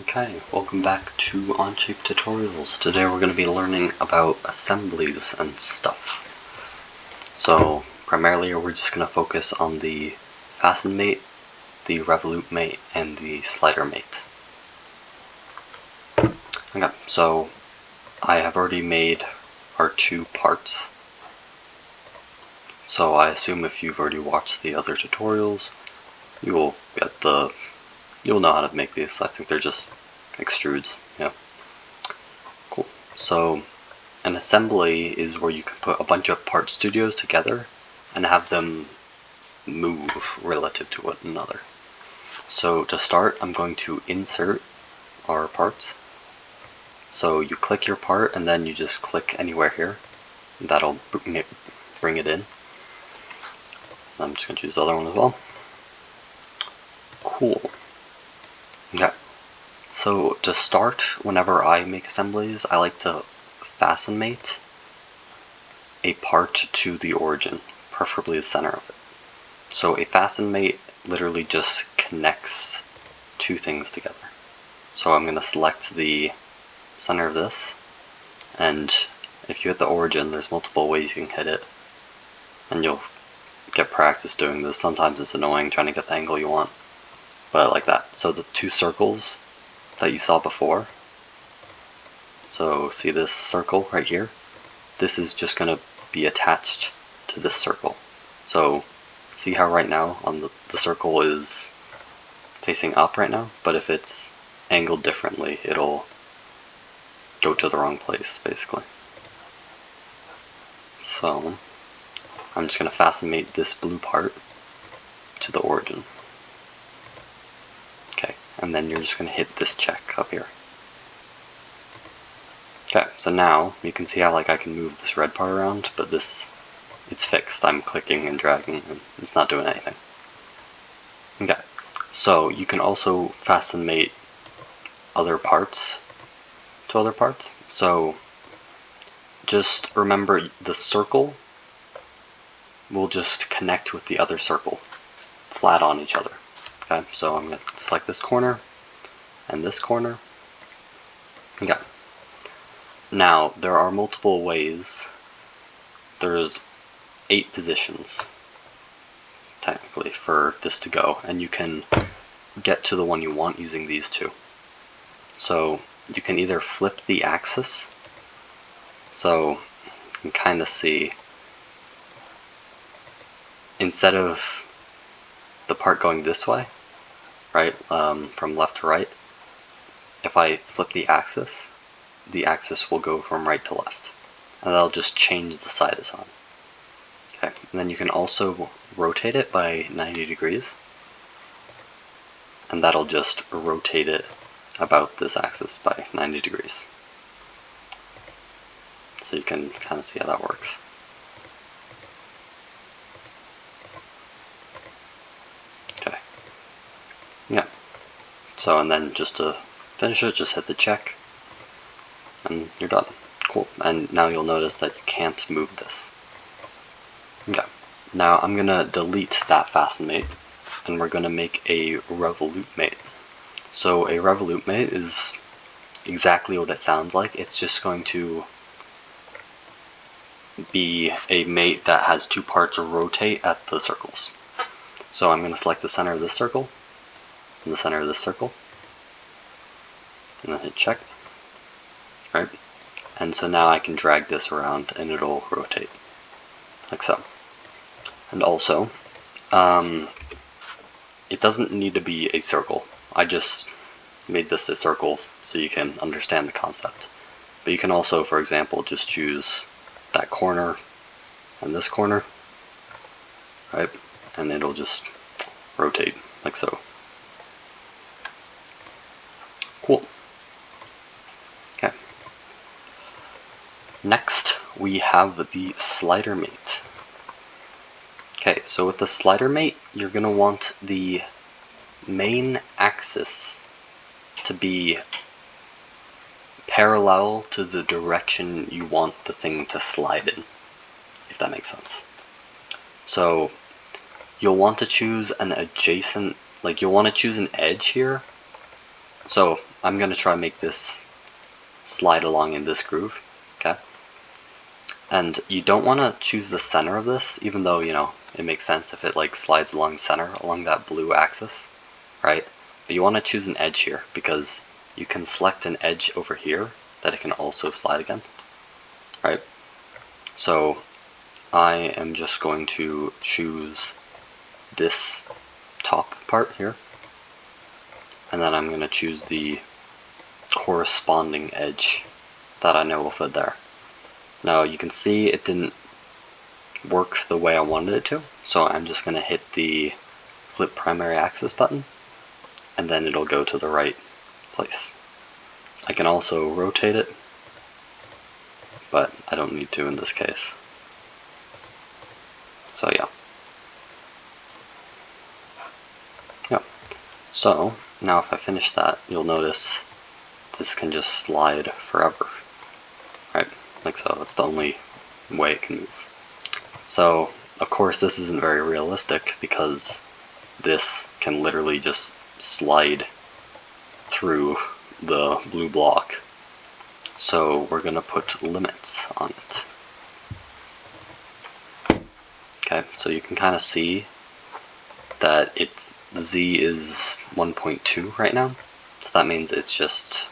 Okay, welcome back to Onshape tutorials. Today we're going to be learning about assemblies and stuff. So primarily we're just going to focus on the fasten mate, the revolute mate, and the slider mate. Okay, so I have already made our two parts. So I assume if you've already watched the other tutorials, you'll know how to make these. I think they're just extrudes. Yeah. Cool. So an assembly is where you can put a bunch of part studios together and have them move relative to one another. So to start, I'm going to insert our parts. So you click your part and then you just click anywhere here. That'll bring it in. I'm just going to choose the other one as well. Cool. Okay. So to start, whenever I make assemblies, I like to fasten mate a part to the origin, preferably the center of it. So a fasten mate literally just connects two things together. So I'm going to select the center of this, and if you hit the origin, there's multiple ways you can hit it, and you'll get practice doing this. Sometimes it's annoying trying to get the angle you want, but like that. So the two circles that you saw before, so see this circle right here, this is just going to be attached to this circle. So see how right now on the circle is facing up right now, but if it's angled differently, it'll go to the wrong place basically. So I'm just going to fasten mate this blue part to the origin. Okay, and then you're just going to hit this check up here. Okay, so now you can see how I can move this red part around, but it's fixed. I'm clicking and dragging and it's not doing anything. Okay, so you can also fasten mate other parts to other parts. So just remember the circle will just connect with the other circle, flat on each other. Okay, so I'm going to select this corner and this corner. Okay. Now, there are multiple ways. There's 8 positions, technically, for this to go, and you can get to the one you want using these two. So you can either flip the axis, so you can kind of see, instead of the part going this way, right, from left to right, if I flip the axis will go from right to left, and that'll just change the side it's on. Okay, and then you can also rotate it by 90 degrees, and that'll just rotate it about this axis by 90 degrees. So you can kind of see how that works. Okay. Yeah. So, and then just to finish it, just hit the check, and you're done. Cool. And now you'll notice that you can't move this. Okay. Now I'm going to delete that fasten mate, and we're going to make a revolute mate. So a revolute mate is exactly what it sounds like. It's just going to be a mate that has two parts rotate at the circles. So I'm going to select the center of this circle and the center of this circle, and then hit check. Right? And so now I can drag this around and it'll rotate, like so. And also, it doesn't need to be a circle. I just made this a circle so you can understand the concept. But you can also, for example, just choose that corner and this corner, right? And it'll just rotate, like so. Cool. Okay. Next, we have the slider mate. Okay, so with the slider mate, you're going to want the main axis to be parallel to the direction you want the thing to slide in, if that makes sense. So you'll want to choose an adjacent, you'll want to choose an edge here. So I'm going to try and make this slide along in this groove, okay? And you don't want to choose the center of this, even though, you know, it makes sense if it like slides along the center, along that blue axis, right? But you want to choose an edge here, because you can select an edge over here that it can also slide against, right? So I am just going to choose this top part here, and then I'm going to choose the corresponding edge that I know will fit there. Now you can see it didn't work the way I wanted it to, so I'm just going to hit the flip primary axis button, and then it'll go to the right place. I can also rotate it, but I don't need to in this case. So yeah. Yep. So now if I finish that, you'll notice this can just slide forever, right? Like so. That's the only way it can move. So of course this isn't very realistic, because this can literally just slide through the blue block. So we're gonna put limits on it. Okay, so you can kind of see that the Z is 1.2 right now. So that means it's just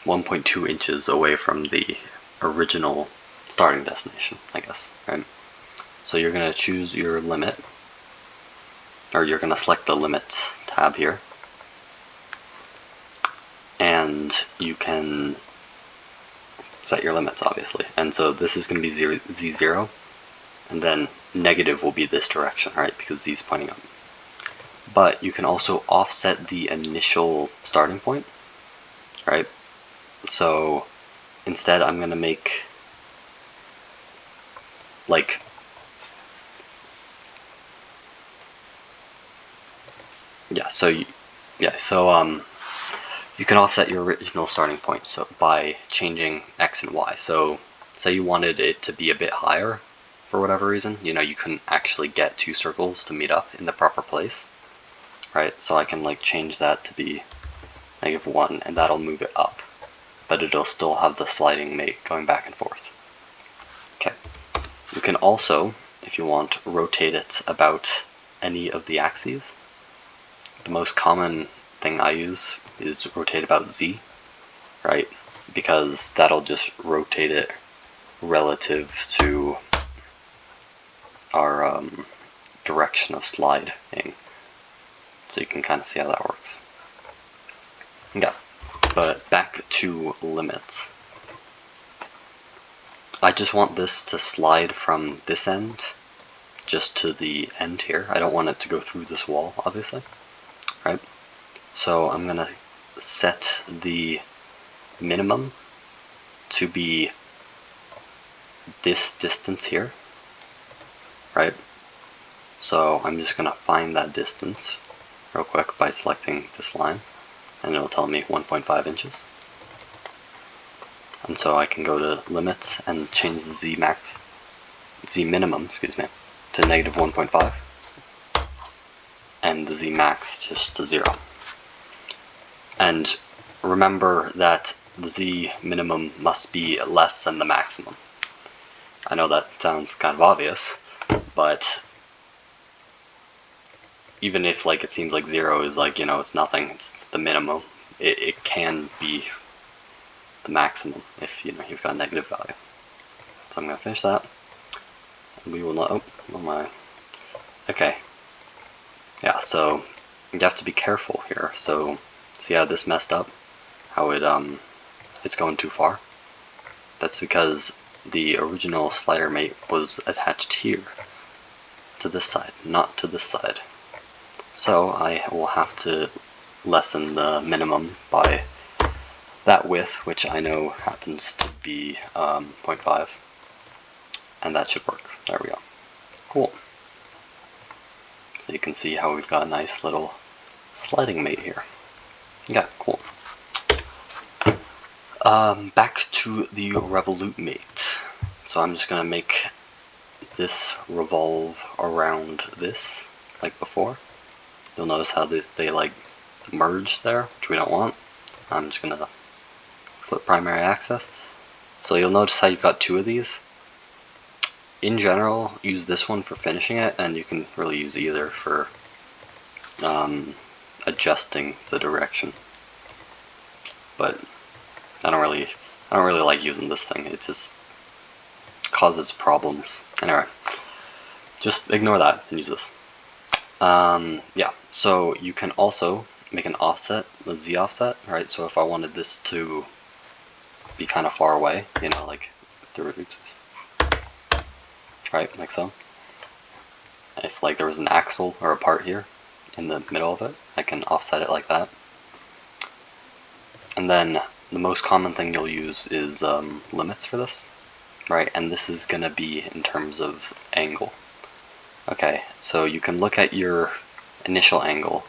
1.2 inches away from the original starting destination, I guess, right? So you're gonna choose your limit, or you're gonna select the limits tab here, and you can set your limits, obviously. And so this is going to be Z0, and then negative will be this direction, right, because Z is pointing up. But you can also offset the initial starting point, right? So instead I'm going to make like you can offset your original starting point so by changing X and Y. So say you wanted it to be a bit higher for whatever reason, you know, you couldn't actually get two circles to meet up in the proper place, right? So I can like change that to be -1, and that'll move it up, but it'll still have the sliding mate going back and forth. Okay. You can also, if you want, rotate it about any of the axes. The most common thing I use is rotate about Z, right? Because that'll just rotate it relative to our direction of sliding. So you can kind of see how that works. Yeah, but back to limits. I just want this to slide from this end just to the end here. I don't want it to go through this wall, obviously, right? So I'm gonna set the minimum to be this distance here, right? So I'm just gonna find that distance real quick by selecting this line, and it'll tell me 1.5 inches. And so I can go to limits and change the Z minimum, excuse me, to -1.5, and the Z max just to 0. And remember that the Z minimum must be less than the maximum. I know that sounds kind of obvious, but even if like it seems like 0 is like, you know, it's nothing, it's the minimum, it can be the maximum if, you know, you've got a negative value. So I'm going to finish that, and we will not, oh my, okay, yeah, so you have to be careful here. So see how this messed up, how it's going too far? That's because the original slider mate was attached here to this side, not to this side. So I will have to lessen the minimum by that width, which I know happens to be 0.5, and that should work. There we go. Cool. So you can see how we've got a nice little sliding mate here. Yeah, cool. Back to the revolute mate. So I'm just gonna make this revolve around this, like before. You'll notice how they like merge there, which we don't want. I'm just gonna flip primary axis. So you'll notice how you've got two of these. In general, use this one for finishing it, and you can really use either for adjusting the direction. But I don't really like using this thing. It just causes problems. Anyway, just ignore that and use this. Yeah, so you can also make an offset, a Z offset, right? So if I wanted this to be kind of far away, you know, like right, like so. If like there was an axle or a part here in the middle of it, I can offset it like that. And then the most common thing you'll use is limits for this, right? And this is gonna be in terms of angle. Okay, so you can look at your initial angle.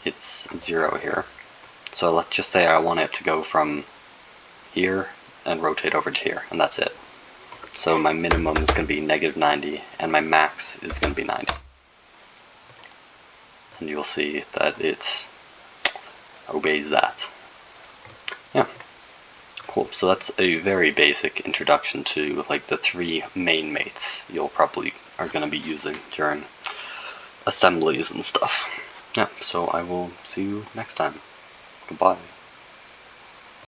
It's 0 here. So let's just say I want it to go from here and rotate over to here, and that's it. So my minimum is going to be -90, and my max is going to be 90. And you'll see that it obeys that. Yeah, cool. So that's a very basic introduction to like the 3 main mates you'll probably are going to be using during assemblies and stuff. Yeah, so I will see you next time. Goodbye.